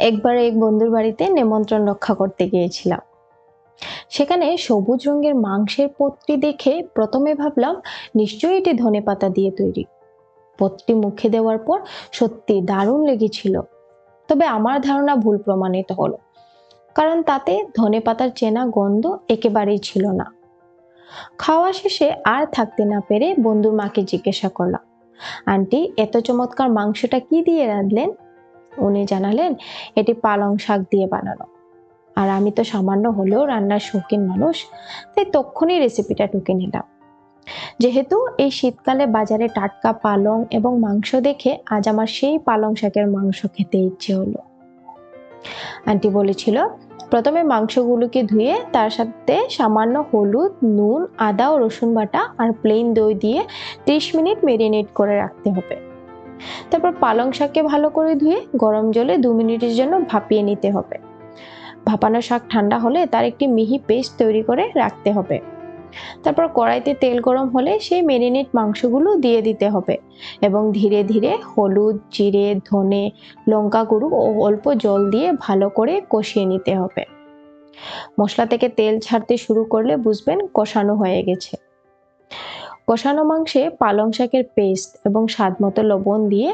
একবার এক বন্ধুর বাড়িতে নিমন্ত্রণ রক্ষা করতে গিয়েছিলাম। সেখানে সবুজ রঙের মাংসের পদটি দেখে প্রথমে ভাবলাম নিশ্চয়ই এটি ধনেপাতা দিয়ে তৈরি। পদটি মুখে দেওয়ার পর সত্যি দারুণ লেগেছিল। তবে আমার ধারণা ভুল প্রমাণিত হলো, কারণ তাতে ধনেপাতার চেনা গন্ধ একেবারেই ছিল না। খাওয়া শেষে আর থাকতে না পেরে বন্ধুর মাকে জিজ্ঞাসা করলাম, আন্টি, এত চমৎকার মাংসটা কি দিয়ে রাঁধলেন? উনি জানালেন, এটি পালং শাক দিয়ে বানানো। আর আমি তো সামান্য হলেও রান্নার শৌখিন মানুষ, তাই তক্ষুনি রেসিপিটা টুকে নিলাম। যেহেতু এই শীতকালে বাজারে টাটকা পালং এবং মাংস দেখে আজ আমার সেই পালং শাকের মাংস খেতে ইচ্ছে হলো। আন্টি বলেছিল, প্রথমে মাংসগুলোকে ধুয়ে তার সাথে সামান্য হলুদ, নুন, আদা ও রসুন বাটা আর প্লেন দই দিয়ে 30 মিনিট মেরিনেট করে রাখতে হবে। তারপর পালং শাককে ভালো করে ধুয়ে গরম জলে 2 মিনিটের জন্য ভাপিয়ে নিতে হবে। ভাপানো শাক ঠান্ডা হলে তার একটি মিহি পেস্ট তৈরি করে রাখতে হবে। তারপর কড়াইতে তেল গরম হলে সেই মেরিনেট মাংসগুলো দিয়ে দিতে হবে এবং ধীরে ধীরে হলুদ, জিরে, ধনে, লঙ্কা গুঁড়ো ও অল্প জল দিয়ে ভালো করে কষিয়ে নিতে হবে। মশলা থেকে তেল ছাড়তে শুরু করলে বুঝবেন কষানো হয়ে গেছে। কষানো মাংসে পালং শাকের পেস্ট এবং স্বাদমতো লবণ দিয়ে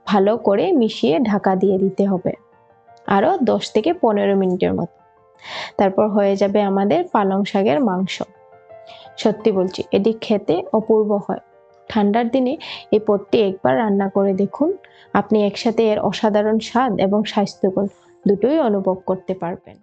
ভালো করে মিশিয়ে ঢাকা দিয়ে দিতে হবে আরো 10 থেকে 15 মিনিটের মতো। তারপর হয়ে যাবে আমাদের পালং শাকের মাংস। সত্যি বলছি, এটি খেতে অপূর্ব হয়। ঠান্ডার দিনে এই পদটি একবার রান্না করে দেখুন, আপনি একসাথে এর অসাধারণ স্বাদ এবং স্বাস্থ্যগুণ দুটোই অনুভব করতে পারবেন।